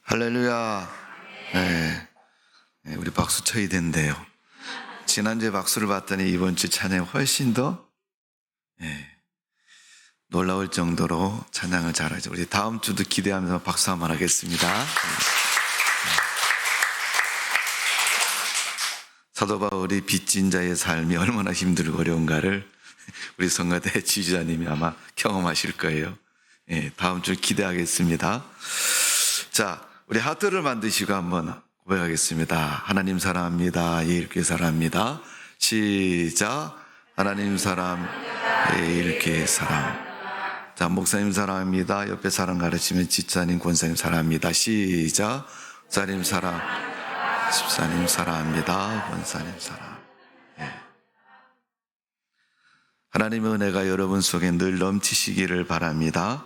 할렐루야. 네. 우리 박수 쳐야 된대요. 지난주에 박수를 받더니 이번 주 찬양 훨씬 더 놀라울 정도로 찬양을 잘하죠. 우리 다음 주도 기대하면서 박수 한번 하겠습니다. 사도 바울이 빚진 자의 삶이 얼마나 힘들고 어려운가를 우리 성가대 지휘자님이 아마 경험하실 거예요. 다음 주 기대하겠습니다. 자, 우리 하트를 만드시고 한번 고백하겠습니다. 하나님 사랑합니다. 예일교회 사랑합니다. 시작. 하나님 사랑, 예일교회 사랑. 자, 목사님 사랑합니다. 옆에 사랑 가르치면 지사님, 권사님 사랑합니다. 시작. 목사님 사랑, 집사님 사랑합니다. 권사님 사랑. 하나님의 은혜가 여러분 속에 늘 넘치시기를 바랍니다.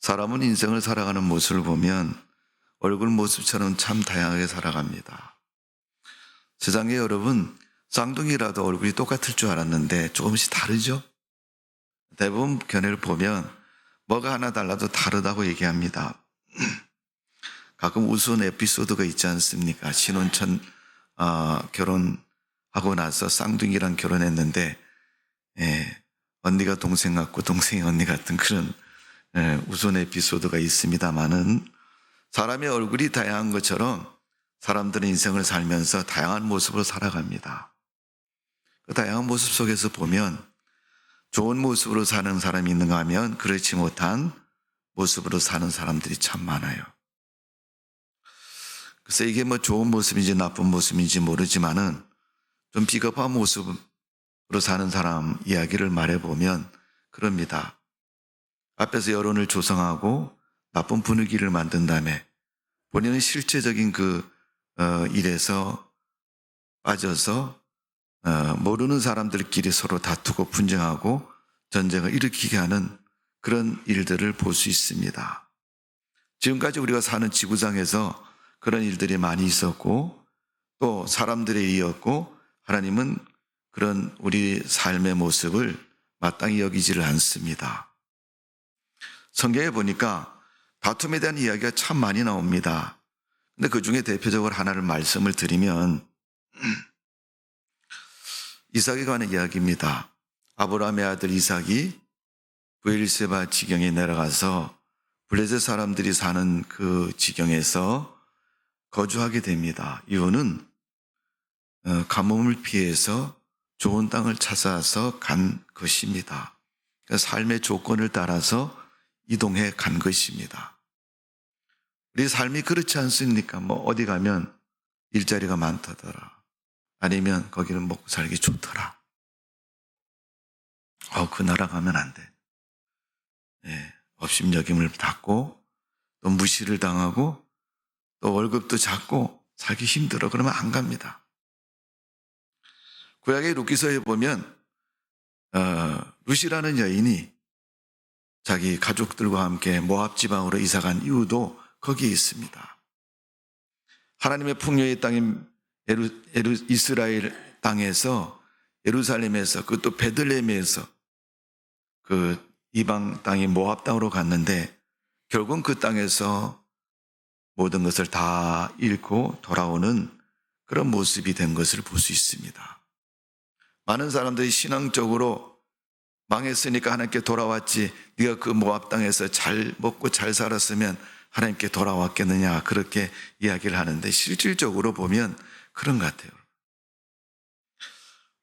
사람은 인생을 살아가는 모습을 보면 얼굴 모습처럼 참 다양하게 살아갑니다. 세상에 여러분, 쌍둥이라도 얼굴이 똑같을 줄 알았는데 조금씩 다르죠? 대부분 견해를 보면 뭐가 하나 달라도 다르다고 얘기합니다. 가끔 우스운 에피소드가 있지 않습니까? 신혼천 결혼하고 나서 쌍둥이랑 결혼했는데 언니가 동생 같고 동생이 언니 같은 그런 우스운 에피소드가 있습니다만은 사람의 얼굴이 다양한 것처럼 사람들은 인생을 살면서 다양한 모습으로 살아갑니다. 그 다양한 모습 속에서 보면 좋은 모습으로 사는 사람이 있는가 하면 그렇지 못한 모습으로 사는 사람들이 참 많아요. 그래서 이게 뭐 좋은 모습인지 나쁜 모습인지 모르지만은 좀 비겁한 모습으로 사는 사람 이야기를 말해보면 그럽니다. 앞에서 여론을 조성하고 나쁜 분위기를 만든 다음에 본인은 실제적인 일에서 빠져서 모르는 사람들끼리 서로 다투고 분쟁하고 전쟁을 일으키게 하는 그런 일들을 볼 수 있습니다. 지금까지 우리가 사는 지구상에서 그런 일들이 많이 있었고 또 사람들에 의했고 하나님은 그런 우리 삶의 모습을 마땅히 여기지를 않습니다. 성경에 보니까 다툼에 대한 이야기가 참 많이 나옵니다. 근데 그 중에 대표적으로 하나를 말씀을 드리면 이삭에 관한 이야기입니다. 아브라함의 아들 이삭이 브엘세바 지경에 내려가서 블레셋 사람들이 사는 그 지경에서 거주하게 됩니다. 이유는 가뭄을 피해서 좋은 땅을 찾아서 간 것입니다. 그러니까 삶의 조건을 따라서 이동해 간 것입니다. 우리 삶이 그렇지 않습니까? 뭐 어디 가면 일자리가 많다더라. 아니면 거기는 먹고 살기 좋더라. 그 나라 가면 안 돼. 업신여김을 받고 또 무시를 당하고 또 월급도 작고 살기 힘들어. 그러면 안 갑니다. 구약의 룻기서에 보면 룻이라는 여인이 자기 가족들과 함께 모압 지방으로 이사간 이유도 거기에 있습니다. 하나님의 풍요의 땅인 이스라엘 땅에서 예루살렘에서 그것도 베들레헴에서 그 이방 땅인 모압 땅으로 갔는데 결국은 그 땅에서 모든 것을 다 잃고 돌아오는 그런 모습이 된 것을 볼 수 있습니다. 많은 사람들이 신앙적으로 망했으니까 하나님께 돌아왔지 네가 그 모압 땅에서 잘 먹고 잘 살았으면 하나님께 돌아왔겠느냐 그렇게 이야기를 하는데 실질적으로 보면 그런 것 같아요.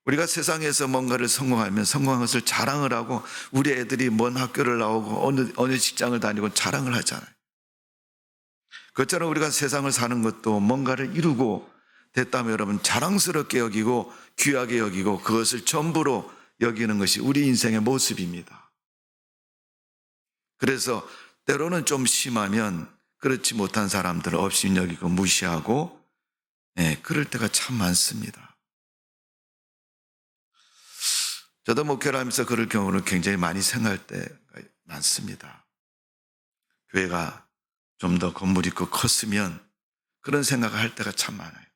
우리가 세상에서 뭔가를 성공하면 성공한 것을 자랑을 하고 우리 애들이 먼 학교를 나오고 어느 직장을 다니고 자랑을 하잖아요. 그것처럼 우리가 세상을 사는 것도 뭔가를 이루고 됐다면 여러분 자랑스럽게 여기고 귀하게 여기고 그것을 전부로 여기는 것이 우리 인생의 모습입니다. 그래서 때로는 좀 심하면 그렇지 못한 사람들을 업신여기고 무시하고 그럴 때가 참 많습니다. 저도 목회를 하면서 그럴 경우는 굉장히 많이 생각할 때가 많습니다. 교회가 좀 더 건물이 있고 컸으면 그런 생각을 할 때가 참 많아요.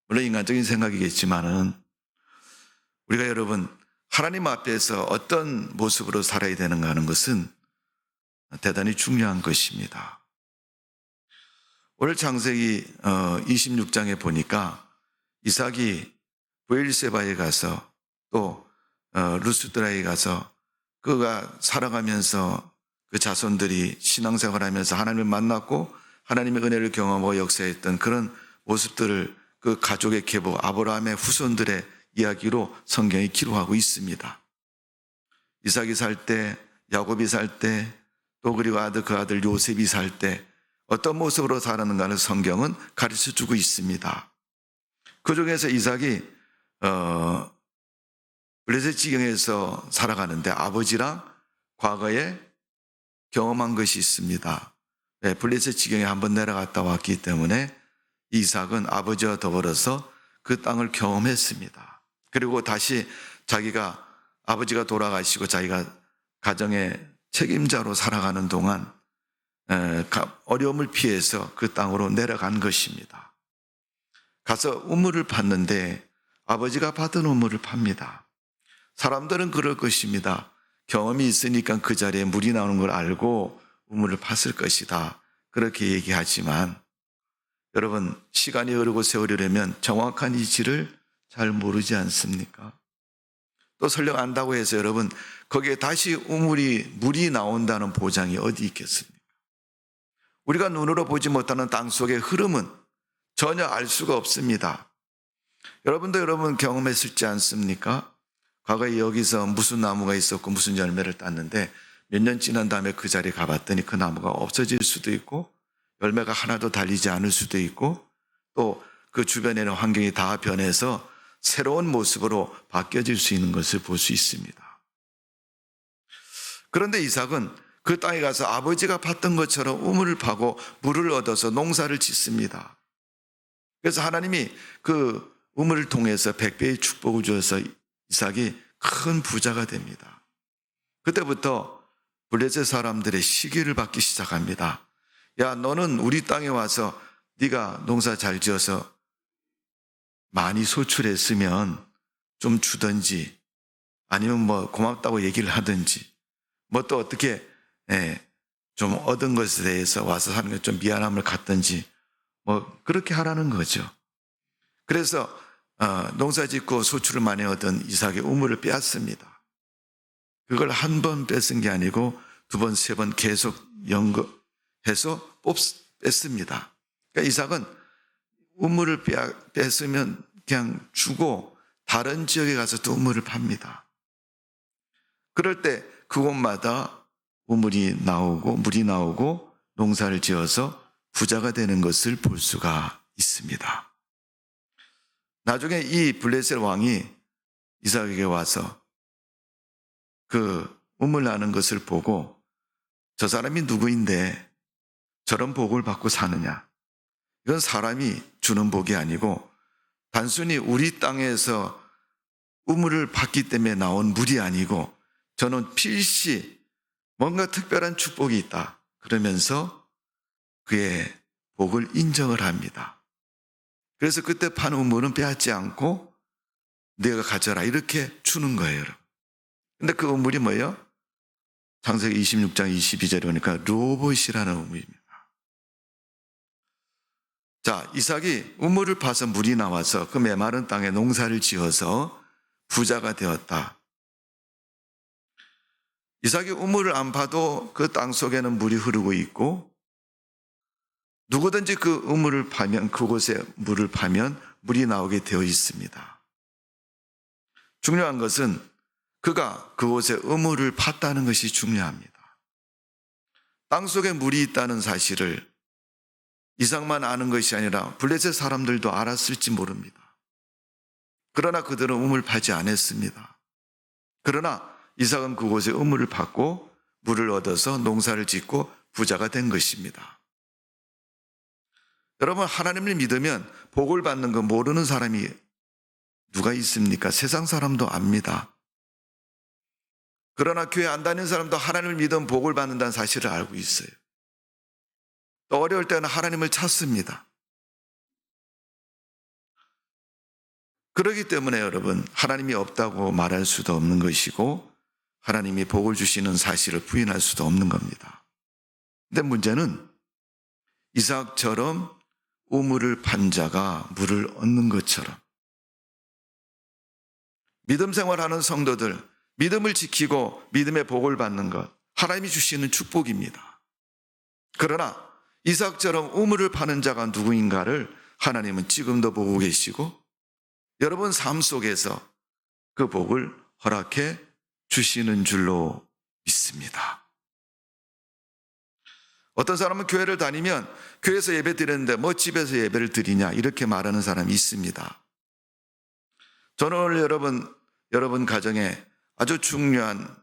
물론 인간적인 생각이겠지만은 우리가 여러분 하나님 앞에서 어떤 모습으로 살아야 되는가 하는 것은 대단히 중요한 것입니다. 오늘 창세기 26장에 보니까 이삭이 브엘세바에 가서 또 루스드라에 가서 그가 살아가면서 그 자손들이 신앙생활하면서 하나님을 만났고 하나님의 은혜를 경험하고 역사했던 그런 모습들을 그 가족의 계보 아브라함의 후손들의 이야기로 성경이 기록하고 있습니다. 이삭이 살 때, 야곱이 살 때, 또 그리고 그 아들 요셉이 살 때 어떤 모습으로 살았는가를 성경은 가르쳐주고 있습니다. 그 중에서 이삭이 블레셋 지경에서 살아가는데 아버지랑 과거에 경험한 것이 있습니다. 블레셋 지경에 한번 내려갔다 왔기 때문에 이삭은 아버지와 더불어서 그 땅을 경험했습니다. 그리고 다시 자기가 아버지가 돌아가시고 자기가 가정의 책임자로 살아가는 동안 어려움을 피해서 그 땅으로 내려간 것입니다. 가서 우물을 팠는데 아버지가 받은 우물을 팝니다. 사람들은 그럴 것입니다. 경험이 있으니까 그 자리에 물이 나오는 걸 알고 우물을 팠을 것이다. 그렇게 얘기하지만 여러분, 시간이 흐르고 세월이 흐르면 정확한 이치를 잘 모르지 않습니까? 또 설령 안다고 해서 여러분 거기에 다시 물이 나온다는 보장이 어디 있겠습니까? 우리가 눈으로 보지 못하는 땅 속의 흐름은 전혀 알 수가 없습니다. 여러분도 여러분 경험했을지 않습니까? 과거에 여기서 무슨 나무가 있었고 무슨 열매를 땄는데 몇 년 지난 다음에 그 자리에 가봤더니 그 나무가 없어질 수도 있고 열매가 하나도 달리지 않을 수도 있고 또 그 주변에는 환경이 다 변해서 새로운 모습으로 바뀌어질 수 있는 것을 볼 수 있습니다. 그런데 이삭은 그 땅에 가서 아버지가 팠던 것처럼 우물을 파고 물을 얻어서 농사를 짓습니다. 그래서 하나님이 그 우물을 통해서 100배의 축복을 주어서 이삭이 큰 부자가 됩니다. 그때부터 블레셋 사람들의 시기를 받기 시작합니다. 야, 너는 우리 땅에 와서 네가 농사 잘 지어서 많이 소출했으면 좀 주든지 아니면 뭐 고맙다고 얘기를 하든지 뭐 또 어떻게 좀 얻은 것에 대해서 와서 사는 게 좀 미안함을 갖든지 뭐 그렇게 하라는 거죠. 그래서 농사 짓고 소출을 많이 얻은 이삭의 우물을 빼앗습니다. 그걸 한 번 뺏은 게 아니고 두 번, 세 번 계속 연거해서 뺐습니다. 그러니까 이삭은 우물을 뺐으면 그냥 주고 다른 지역에 가서 또 우물을 팝니다. 그럴 때 그곳마다 우물이 나오고 물이 나오고 농사를 지어서 부자가 되는 것을 볼 수가 있습니다. 나중에 이 블레셋 왕이 이삭에게 와서 그 우물 나는 것을 보고 저 사람이 누구인데 저런 복을 받고 사느냐. 이건 사람이 주는 복이 아니고 단순히 우리 땅에서 우물을 팠기 때문에 나온 물이 아니고 저는 필시 뭔가 특별한 축복이 있다. 그러면서 그의 복을 인정을 합니다. 그래서 그때 판 우물은 빼앗지 않고 네가 가져라 이렇게 주는 거예요. 여러분. 근데 그 우물이 뭐예요? 창세기 26장 22절에 보니까 르호봇이라는 우물입니다. 자, 이삭이 우물을 파서 물이 나와서 그 메마른 땅에 농사를 지어서 부자가 되었다. 이삭이 우물을 안 파도 그 땅 속에는 물이 흐르고 있고 누구든지 그 우물을 파면 그곳에 물을 파면 물이 나오게 되어 있습니다. 중요한 것은 그가 그곳에 우물을 팠다는 것이 중요합니다. 땅 속에 물이 있다는 사실을 이삭만 아는 것이 아니라 블레셋 사람들도 알았을지 모릅니다. 그러나 그들은 우물 파지 않았습니다. 그러나 이삭은 그곳에 우물을 팠고 물을 얻어서 농사를 짓고 부자가 된 것입니다. 여러분, 하나님을 믿으면 복을 받는 거 모르는 사람이 누가 있습니까? 세상 사람도 압니다. 그러나 교회 안 다니는 사람도 하나님을 믿으면 복을 받는다는 사실을 알고 있어요. 또 어려울 때는 하나님을 찾습니다. 그렇기 때문에 여러분, 하나님이 없다고 말할 수도 없는 것이고 하나님이 복을 주시는 사실을 부인할 수도 없는 겁니다. 근데 문제는 이삭처럼 우물을 판 자가 물을 얻는 것처럼 믿음 생활하는 성도들, 믿음을 지키고 믿음의 복을 받는 것, 하나님이 주시는 축복입니다. 그러나 이삭처럼 우물을 파는 자가 누구인가를 하나님은 지금도 보고 계시고 여러분 삶 속에서 그 복을 허락해 주시는 줄로 믿습니다. 어떤 사람은 교회를 다니면 교회에서 예배 드렸는데 뭐 집에서 예배를 드리냐 이렇게 말하는 사람이 있습니다. 저는 오늘 여러분 가정에 아주 중요한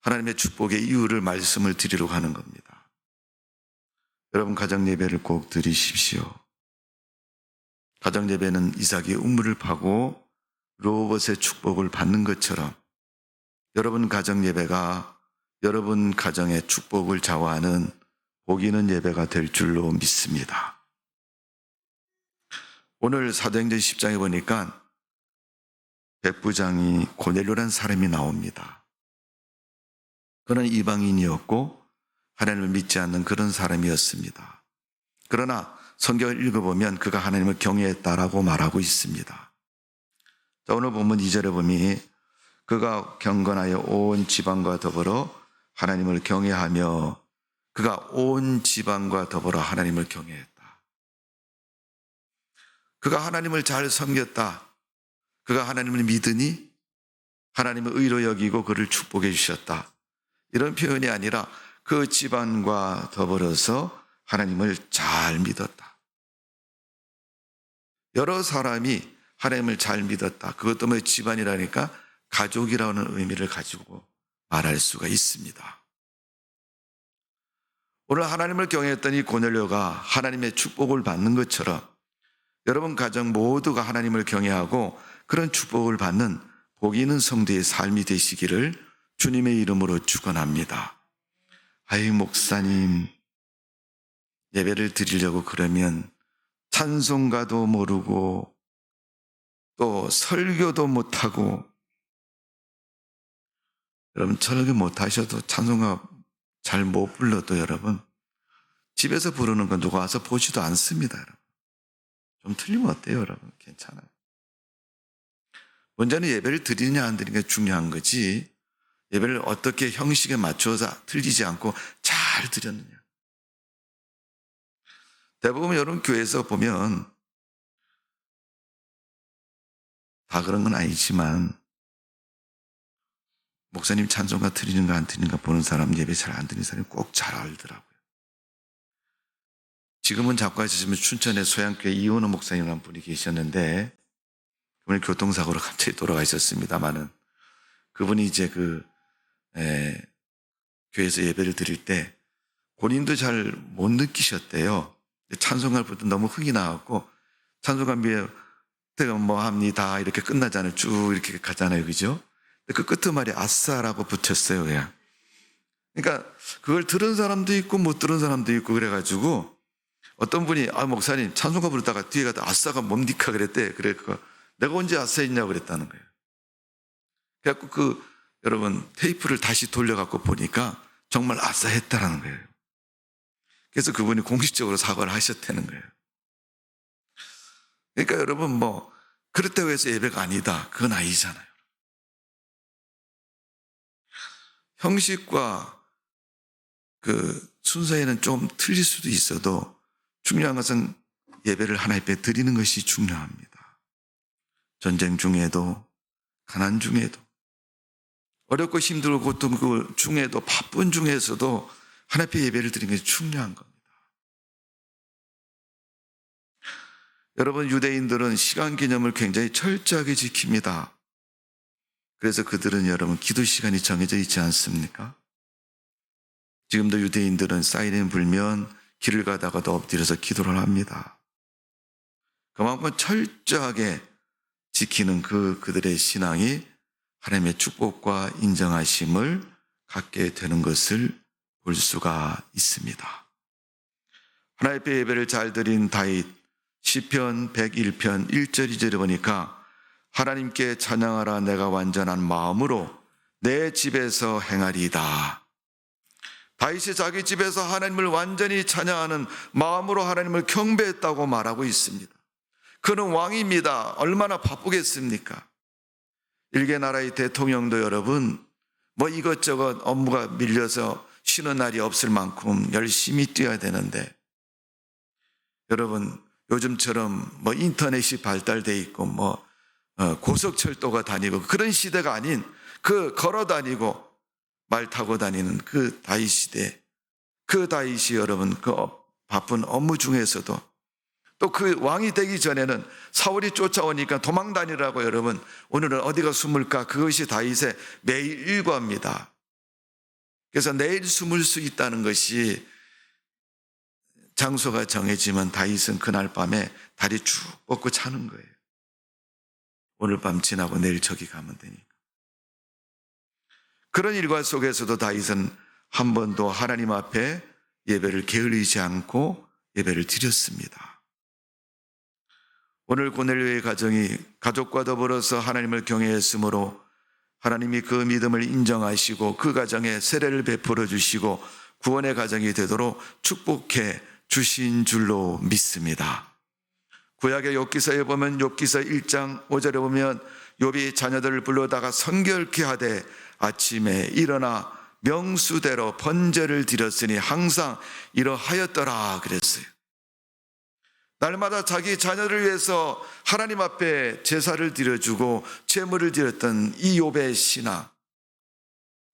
하나님의 축복의 이유를 말씀을 드리려고 하는 겁니다. 여러분 가정 예배를 꼭 드리십시오. 가정 예배는 이삭이 우물을 파고 로봇의 축복을 받는 것처럼 여러분 가정 예배가 여러분 가정의 축복을 좌우하는 복 있는 예배가 될 줄로 믿습니다. 오늘 사도행전 10장에 보니까 백부장이 고넬료라는 사람이 나옵니다. 그는 이방인이었고 하나님을 믿지 않는 그런 사람이었습니다. 그러나 성경을 읽어보면 그가 하나님을 경외했다라고 말하고 있습니다. 자, 오늘 본문 2절에 보니 그가 경건하여 온 지방과 더불어 하나님을 경외하며 그가 온 지방과 더불어 하나님을 경외했다. 그가 하나님을 잘 섬겼다. 그가 하나님을 믿으니 하나님을 의로 여기고 그를 축복해 주셨다. 이런 표현이 아니라 그 집안과 더불어서 하나님을 잘 믿었다. 여러 사람이 하나님을 잘 믿었다. 그것도 뭐 집안이라니까 가족이라는 의미를 가지고 말할 수가 있습니다. 오늘 하나님을 경외했던 이 고넬료가 하나님의 축복을 받는 것처럼 여러분 가정 모두가 하나님을 경외하고 그런 축복을 받는 복 있는 성도의 삶이 되시기를 주님의 이름으로 축원합니다. 아이 목사님 예배를 드리려고 그러면 찬송가도 모르고 또 설교도 못하고 여러분 설교 못하셔도 찬송가 잘 못 불러도 여러분 집에서 부르는 건 누가 와서 보지도 않습니다. 여러분. 좀 틀리면 어때요 여러분? 괜찮아요. 먼저는 예배를 드리냐 안 드리는 게 중요한 거지 예배를 어떻게 형식에 맞춰서 틀리지 않고 잘 드렸느냐. 대부분 여러분 교회에서 보면 다 그런 건 아니지만 목사님 찬송가 드리는가 안 드리는가 보는 사람 예배 잘 안 드리는 사람이 꼭 잘 알더라고요. 지금은 자꾸 하시면 춘천에 소양교회 이원호 목사님이라는 분이 계셨는데 그분이 교통사고로 갑자기 돌아가셨습니다만은 그분이 이제 교회에서 예배를 드릴 때 본인도 잘 못 느끼셨대요. 찬송가를 부를 때 너무 흥이 나왔고 찬송가 때가 뭐 합니다 이렇게 끝나잖아요. 쭉 이렇게 가잖아요. 그죠? 그 끝에 말이 아싸라고 붙였어요. 그냥. 그러니까 그걸 들은 사람도 있고 못 들은 사람도 있고 그래가지고 어떤 분이 목사님 찬송가 부르다가 뒤에 가다 아싸가 뭡니까 그랬대. 그래 내가 언제 아싸 했냐고 그랬다는 거예요. 그래갖고 여러분 테이프를 다시 돌려갖고 보니까 정말 아싸 했다라는 거예요. 그래서 그분이 공식적으로 사과를 하셨다는 거예요. 그러니까 여러분 그렇다고 해서 예배가 아니다. 그건 아니잖아요. 형식과 순서에는 좀 틀릴 수도 있어도 중요한 것은 예배를 하나님 앞에 드리는 것이 중요합니다. 전쟁 중에도 가난 중에도 어렵고 힘들고 고통 그 중에도 바쁜 중에서도 하나님 앞에 예배를 드리는 것이 중요한 겁니다. 여러분 유대인들은 시간 개념을 굉장히 철저하게 지킵니다. 그래서 그들은 여러분 기도 시간이 정해져 있지 않습니까? 지금도 유대인들은 사이렌 불면 길을 가다가도 엎드려서 기도를 합니다. 그만큼 철저하게 지키는 그들의 신앙이 하나님의 축복과 인정하심을 갖게 되는 것을 볼 수가 있습니다. 하나님 앞에 예배를 잘 드린 다윗 시편 101편 1절 2절에 보니까 하나님께 찬양하라 내가 완전한 마음으로 내 집에서 행하리이다. 다윗이 자기 집에서 하나님을 완전히 찬양하는 마음으로 하나님을 경배했다고 말하고 있습니다. 그는 왕입니다. 얼마나 바쁘겠습니까? 일개 나라의 대통령도 여러분 이것저것 업무가 밀려서 쉬는 날이 없을 만큼 열심히 뛰어야 되는데, 여러분 요즘처럼 인터넷이 발달돼 있고 고속철도가 다니고 그런 시대가 아닌, 그 걸어 다니고 말 타고 다니는 그 다윗 시대, 그 다윗이 여러분 그 바쁜 업무 중에서도, 또 그 왕이 되기 전에는 사울이 쫓아오니까 도망 다니라고, 여러분 오늘은 어디가 숨을까? 그것이 다윗의 매일 일과입니다. 그래서 내일 숨을 수 있다는 것이, 장소가 정해지면 다윗은 그날 밤에 다리 쭉 뻗고 자는 거예요. 오늘 밤 지나고 내일 저기 가면 되니까. 그런 일과 속에서도 다윗은 한 번도 하나님 앞에 예배를 게을리지 않고 예배를 드렸습니다. 오늘 고넬료의 가정이 가족과 더불어서 하나님을 경외했으므로 하나님이 그 믿음을 인정하시고 그 가정에 세례를 베풀어 주시고 구원의 가정이 되도록 축복해 주신 줄로 믿습니다. 구약의 욥기서에 보면 욥기서 1장 5절에 보면 욥이 자녀들을 불러다가 성결케 하되 아침에 일어나 명수대로 번제를 드렸으니 항상 이러하였더라 그랬어요. 날마다 자기 자녀를 위해서 하나님 앞에 제사를 드려주고 제물을 드렸던 이 욥의 신앙,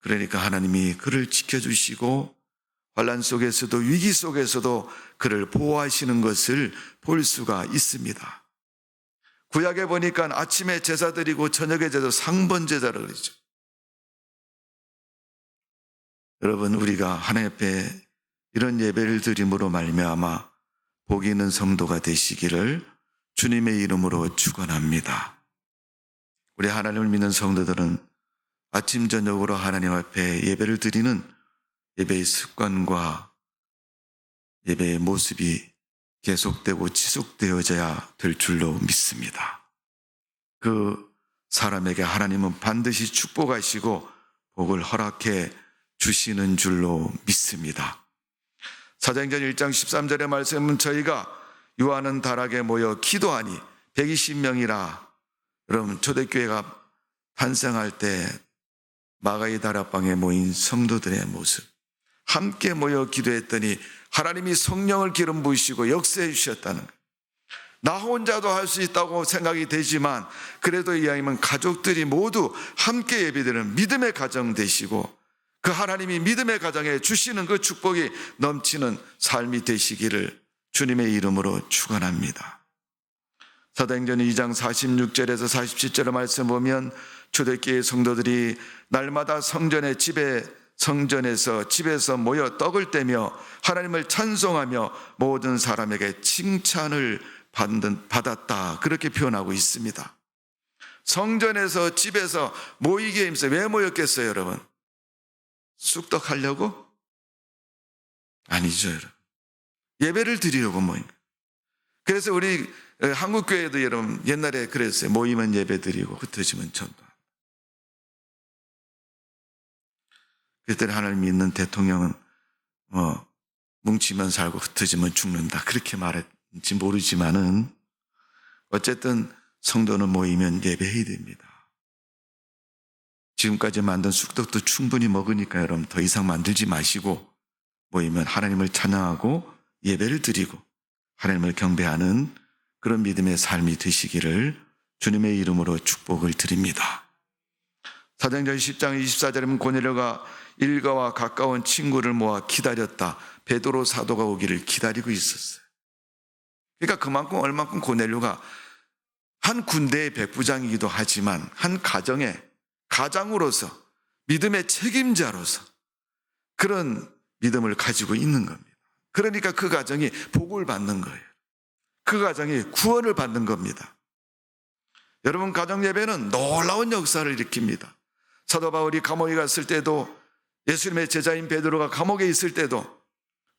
그러니까 하나님이 그를 지켜주시고 환난 속에서도 위기 속에서도 그를 보호하시는 것을 볼 수가 있습니다. 구약에 보니까 아침에 제사 드리고 저녁에 제사 상번제사라고 그러죠. 여러분 우리가 하나님 앞에 이런 예배를 드림으로 말미암아 복 있는 성도가 되시기를 주님의 이름으로 축원합니다. 우리 하나님을 믿는 성도들은 아침 저녁으로 하나님 앞에 예배를 드리는 예배의 습관과 예배의 모습이 계속되고 지속되어져야 될 줄로 믿습니다. 그 사람에게 하나님은 반드시 축복하시고 복을 허락해 주시는 줄로 믿습니다. 사도행전 1장 13절의 말씀은 저희가 유하는 다락에 모여 기도하니 120명이라. 여러분 초대교회가 탄생할 때 마가의 다락방에 모인 성도들의 모습, 함께 모여 기도했더니 하나님이 성령을 기름 부으시고 역사해 주셨다는 거예요. 나 혼자도 할 수 있다고 생각이 되지만 그래도 이왕이면 가족들이 모두 함께 예배드리는 믿음의 가정 되시고 그 하나님이 믿음의 가정에 주시는 그 축복이 넘치는 삶이 되시기를 주님의 이름으로 축원합니다. 사도행전 2장 46절에서 47절의 말씀 보면 초대교회 성도들이 날마다 성전에서 집에서 모여 떡을 떼며 하나님을 찬송하며 모든 사람에게 칭찬을 받았다, 그렇게 표현하고 있습니다. 성전에서 집에서 모이게 힘써 왜 모였겠어요, 여러분? 쑥떡하려고? 아니죠, 여러분. 예배를 드리려고 모인 거예요. 그래서 우리 한국교회도 여러분 옛날에 그랬어요. 모이면 예배 드리고 흩어지면 전도. 그때 하나님 믿는 대통령은 뭉치면 살고 흩어지면 죽는다, 그렇게 말했는지 모르지만은 어쨌든 성도는 모이면 예배해야 됩니다. 지금까지 만든 쑥떡도 충분히 먹으니까 여러분 더 이상 만들지 마시고 모이면 하나님을 찬양하고 예배를 드리고 하나님을 경배하는 그런 믿음의 삶이 되시기를 주님의 이름으로 축복을 드립니다. 사도행전 10장 24절에 고넬료가 일가와 가까운 친구를 모아 기다렸다. 베드로 사도가 오기를 기다리고 있었어요. 그러니까 그만큼 얼만큼 고넬료가 한 군대의 백부장이기도 하지만 한 가장으로서 믿음의 책임자로서 그런 믿음을 가지고 있는 겁니다. 그러니까 그 가정이 복을 받는 거예요. 그 가정이 구원을 받는 겁니다. 여러분 가정 예배는 놀라운 역사를 일으킵니다. 사도 바울이 감옥에 갔을 때도, 예수님의 제자인 베드로가 감옥에 있을 때도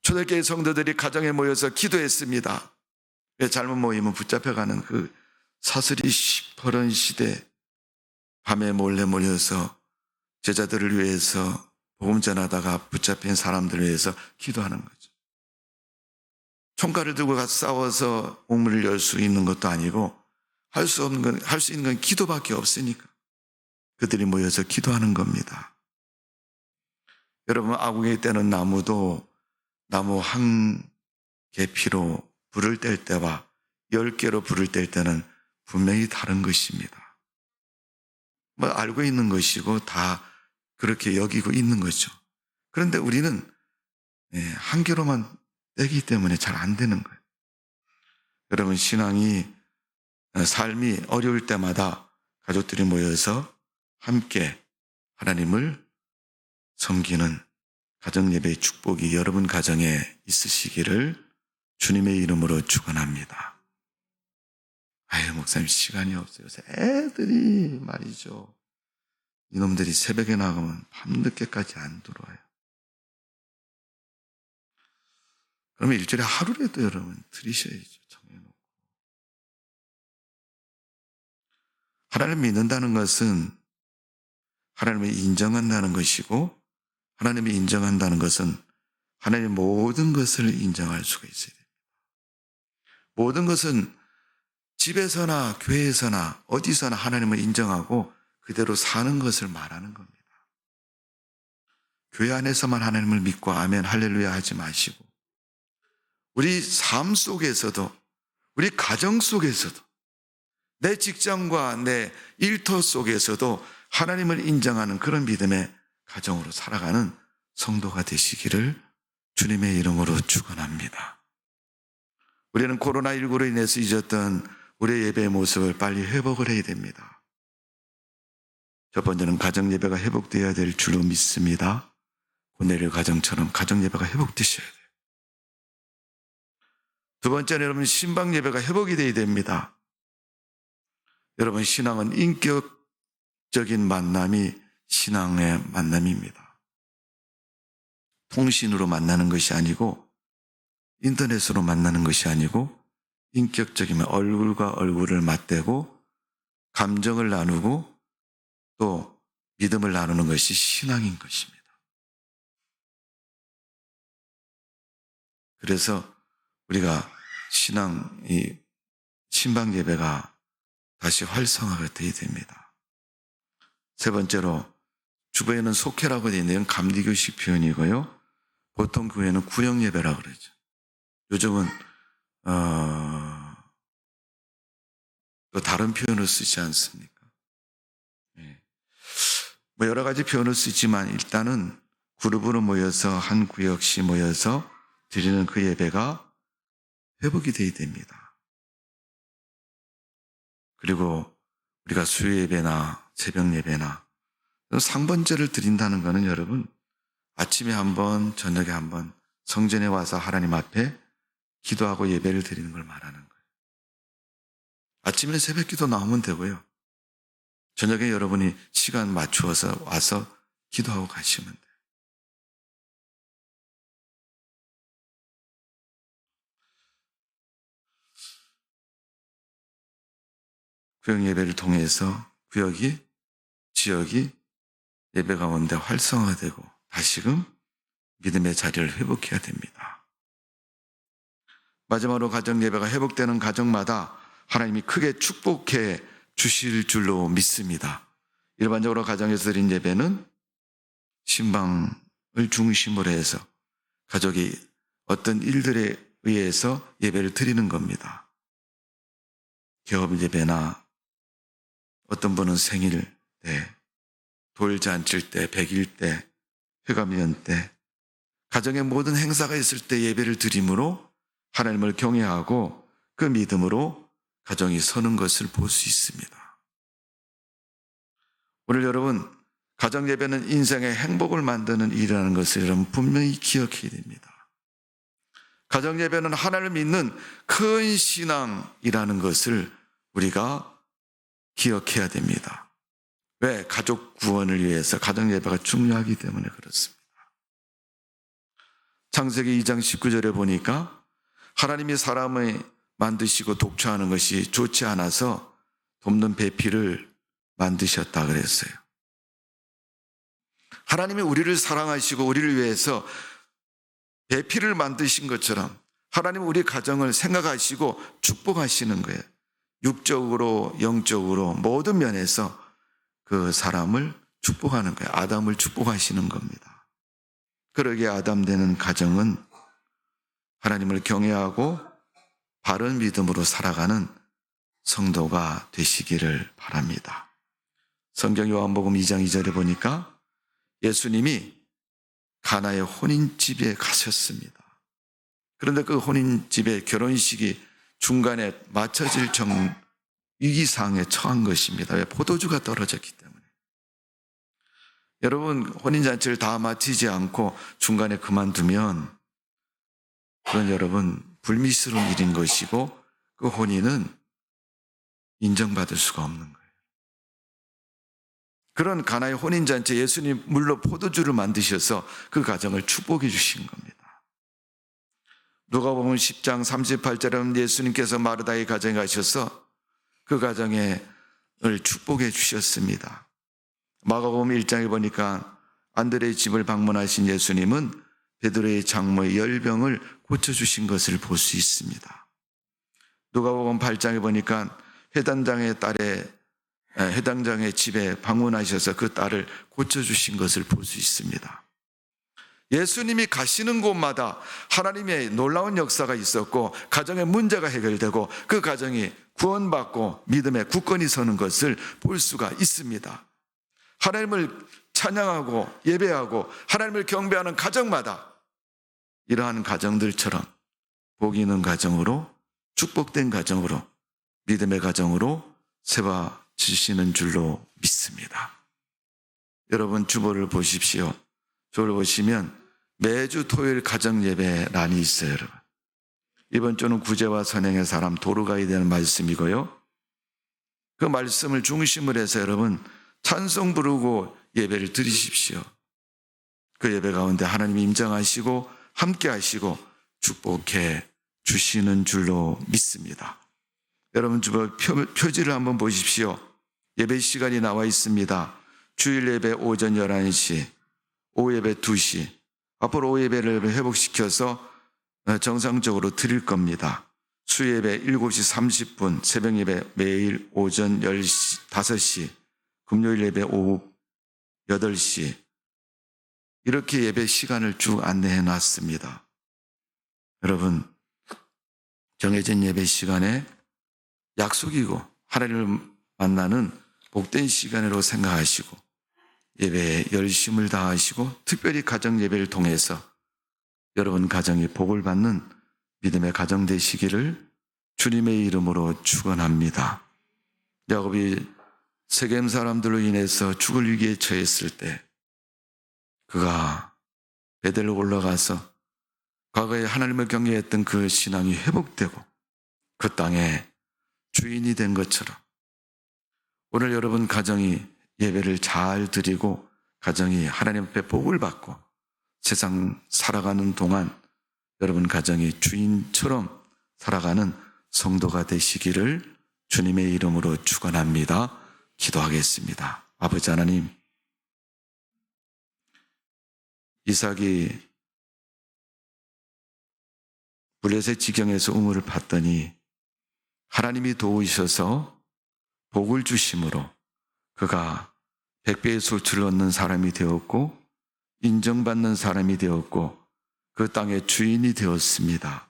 초대교회 성도들이 가정에 모여서 기도했습니다. 왜 잘못 모이면 붙잡혀가는 그 사슬이 시퍼런 시대, 밤에 몰래 모여서 제자들을 위해서 복음 전하다가 붙잡힌 사람들을 위해서 기도하는 거죠. 총칼을 들고 가서 싸워서 옥문을 열 수 있는 것도 아니고 할 수 있는 건 기도밖에 없으니까 그들이 모여서 기도하는 겁니다. 여러분, 아궁이 떼는 나무도 나무 한 계피로 불을 뗄 때와 10개로 불을 뗄 때는 분명히 다른 것입니다. 뭐 알고 있는 것이고 다 그렇게 여기고 있는 거죠. 그런데 우리는 한 개로만 떼기 때문에 잘 안 되는 거예요. 여러분, 삶이 어려울 때마다 가족들이 모여서 함께 하나님을 섬기는 가정예배의 축복이 여러분 가정에 있으시기를 주님의 이름으로 축원합니다. 아유, 목사님 시간이 없어요. 애들이 말이죠. 이놈들이 새벽에 나가면 밤늦게까지 안 들어와요. 그러면 일주일에 하루라도 여러분 드리셔야죠. 정해놓고. 하나님을 믿는다는 것은 하나님을 인정한다는 것이고, 하나님을 인정한다는 것은 하나님의 모든 것을 인정할 수가 있어야 됩니다. 모든 것은 집에서나 교회에서나 어디서나 하나님을 인정하고 그대로 사는 것을 말하는 겁니다. 교회 안에서만 하나님을 믿고 아멘 할렐루야 하지 마시고, 우리 삶 속에서도, 우리 가정 속에서도, 내 직장과 내 일터 속에서도 하나님을 인정하는 그런 믿음의 가정으로 살아가는 성도가 되시기를 주님의 이름으로 축원합니다. 우리는 코로나19로 인해서 잊었던 우리의 예배의 모습을 빨리 회복을 해야 됩니다. 첫 번째는 가정 예배가 회복되어야 될 줄로 믿습니다. 고넬의 가정처럼 가정 예배가 회복되셔야 돼요. 두 번째는 여러분, 신방 예배가 회복이 되어야 됩니다. 여러분, 신앙은 인격적인 만남이 신앙의 만남입니다. 통신으로 만나는 것이 아니고, 인터넷으로 만나는 것이 아니고, 인격적이면 얼굴과 얼굴을 맞대고 감정을 나누고 또 믿음을 나누는 것이 신앙인 것입니다. 그래서 우리가 신방 예배가 다시 활성화가 되어야 됩니다. 세 번째로, 주보에는 속회라고 되어 있는 감리교식 표현이고요. 보통 교회는 구역 예배라고 그러죠. 요즘은 또 다른 표현을 쓰지 않습니까? 뭐 여러 가지 표현을 쓰지만 일단은 그룹으로 모여서 한 구역씩 모여서 드리는 그 예배가 회복이 되어야 됩니다. 그리고 우리가 수요 예배나 새벽 예배나 상번제를 드린다는 것은 여러분, 아침에 한 번, 저녁에 한 번 성전에 와서 하나님 앞에 기도하고 예배를 드리는 걸 말하는 거예요. 아침에 새벽 기도 나오면 되고요. 저녁에 여러분이 시간 맞추어서 와서 기도하고 가시면 돼요. 구역 예배를 통해서 지역이 예배 가운데 활성화되고 다시금 믿음의 자리를 회복해야 됩니다. 마지막으로 가정 예배가 회복되는 가정마다 하나님이 크게 축복해 주실 줄로 믿습니다. 일반적으로 가정에서 드린 예배는 신방을 중심으로 해서 가족이 어떤 일들에 의해서 예배를 드리는 겁니다. 개업 예배나 어떤 분은 생일 때, 돌잔칠 때, 100일 때, 회감연 때, 가정의 모든 행사가 있을 때 예배를 드림으로 하나님을 경외하고 그 믿음으로 가정이 서는 것을 볼 수 있습니다. 오늘 여러분, 가정 예배는 인생의 행복을 만드는 일이라는 것을 여러분 분명히 기억해야 됩니다. 가정 예배는 하나님을 믿는 큰 신앙이라는 것을 우리가 기억해야 됩니다. 왜? 가족 구원을 위해서 가정 예배가 중요하기 때문에 그렇습니다. 창세기 2장 19절에 보니까 하나님이 사람을 만드시고 독초하는 것이 좋지 않아서 돕는 배필을 만드셨다 그랬어요. 하나님이 우리를 사랑하시고 우리를 위해서 배필을 만드신 것처럼 하나님은 우리 가정을 생각하시고 축복하시는 거예요. 육적으로 영적으로 모든 면에서 그 사람을 축복하는 거예요. 아담을 축복하시는 겁니다. 그러기에 아담 되는 가정은 하나님을 경외하고 바른 믿음으로 살아가는 성도가 되시기를 바랍니다. 성경 요한복음 2장 2절에 보니까 예수님이 가나의 혼인집에 가셨습니다. 그런데 그 혼인집에 결혼식이 중간에 맞춰질 위기상황에 처한 것입니다. 왜? 포도주가 떨어졌기 때문에. 여러분, 혼인잔치를 다 마치지 않고 중간에 그만두면 그건 여러분 불미스러운 일인 것이고 그 혼인은 인정받을 수가 없는 거예요. 그런 가나의 혼인잔치에 예수님 물로 포도주를 만드셔서 그 가정을 축복해 주신 겁니다. 누가복음 10장 38절에 예수님께서 마르다의 가정에 가셔서 그 가정을 축복해 주셨습니다. 마가복음 1장에 보니까 안드레의 집을 방문하신 예수님은 베드로의 장모의 열병을 고쳐주신 것을 볼 수 있습니다. 누가복음 8장에 보니까 회당장의 집에 방문하셔서 그 딸을 고쳐주신 것을 볼 수 있습니다. 예수님이 가시는 곳마다 하나님의 놀라운 역사가 있었고 가정의 문제가 해결되고 그 가정이 구원받고 믿음의 굳건히 서는 것을 볼 수가 있습니다. 하나님을 찬양하고 예배하고 하나님을 경배하는 가정마다 이러한 가정들처럼 복 있는 가정으로 축복된 가정으로 믿음의 가정으로 세워지시는 줄로 믿습니다. 여러분 주보를 보십시오. 저를 보시면 매주 토요일 가정 예배란이 있어요, 여러분. 이번 주는 구제와 선행의 사람 도르가에 대한 말씀이고요. 그 말씀을 중심으로 해서 여러분 찬송 부르고 예배를 드리십시오. 그 예배 가운데 하나님이 임장하시고 함께 하시고 축복해 주시는 줄로 믿습니다. 여러분 주보 표지를 한번 보십시오. 예배 시간이 나와 있습니다. 주일 예배 오전 11시, 오후 예배 2시, 앞으로 오후 예배를 회복시켜서 정상적으로 드릴 겁니다. 수예배 7시 30분, 새벽 예배 매일 오전 10시, 5시, 금요일 예배 오후 8시 이렇게 예배 시간을 쭉 안내해 놨습니다. 여러분 정해진 예배 시간에 약속이고 하나님을 만나는 복된 시간으로 생각하시고 예배에 열심을 다하시고 특별히 가정 예배를 통해서 여러분 가정이 복을 받는 믿음의 가정 되시기를 주님의 이름으로 축원합니다. 야곱이 세겜 사람들로 인해서 죽을 위기에 처했을 때 그가 베델로 올라가서 과거에 하나님을 경외했던 그 신앙이 회복되고 그 땅에 주인이 된 것처럼 오늘 여러분 가정이 예배를 잘 드리고 가정이 하나님 앞에 복을 받고 세상 살아가는 동안 여러분 가정이 주인처럼 살아가는 성도가 되시기를 주님의 이름으로 축원합니다. 기도하겠습니다. 아버지 하나님, 이삭이 블레셋 지경에서 우물을 팠더니 하나님이 도우셔서 복을 주심으로 그가 100배의 소출을 얻는 사람이 되었고 인정받는 사람이 되었고 그 땅의 주인이 되었습니다.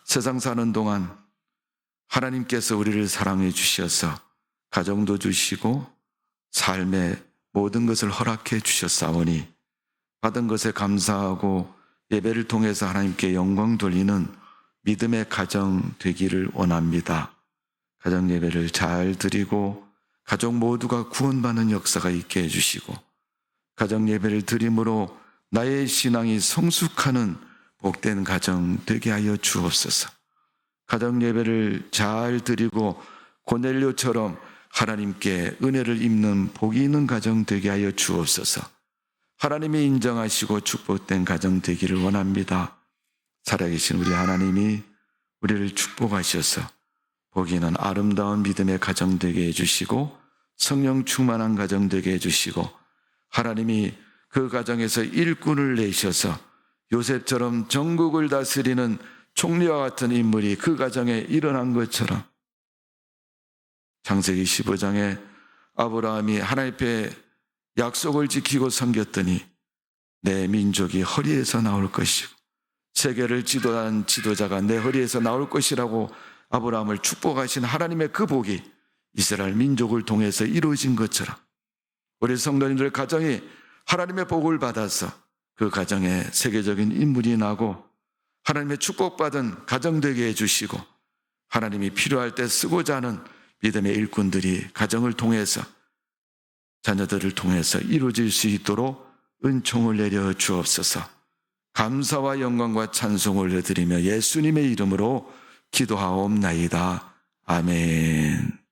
세상 사는 동안 하나님께서 우리를 사랑해 주셔서 가정도 주시고 삶의 모든 것을 허락해 주셨사오니 받은 것에 감사하고 예배를 통해서 하나님께 영광 돌리는 믿음의 가정 되기를 원합니다. 가정 예배를 잘 드리고 가족 모두가 구원받는 역사가 있게 해주시고 가정 예배를 드림으로 나의 신앙이 성숙하는 복된 가정 되게 하여 주옵소서. 가정 예배를 잘 드리고 고넬료처럼 하나님께 은혜를 입는 복이 있는 가정 되게 하여 주옵소서. 하나님이 인정하시고 축복된 가정 되기를 원합니다. 살아계신 우리 하나님이 우리를 축복하셔서 복이 있는 아름다운 믿음의 가정 되게 해주시고 성령 충만한 가정 되게 해주시고 하나님이 그 가정에서 일꾼을 내셔서 요셉처럼 전국을 다스리는 총리와 같은 인물이 그 가정에 일어난 것처럼 창세기 15장에 아브라함이 하나님 앞에 약속을 지키고 섬겼더니 내 민족이 허리에서 나올 것이고 세계를 지도한 지도자가 내 허리에서 나올 것이라고 아브라함을 축복하신 하나님의 그 복이 이스라엘 민족을 통해서 이루어진 것처럼 우리 성도님들 가정이 하나님의 복을 받아서 그 가정에 세계적인 인물이 나고 하나님의 축복받은 가정 되게 해주시고 하나님이 필요할 때 쓰고자 하는 믿음의 일꾼들이 가정을 통해서 자녀들을 통해서 이루어질 수 있도록 은총을 내려 주옵소서. 감사와 영광과 찬송을 올려드리며 예수님의 이름으로 기도하옵나이다. 아멘.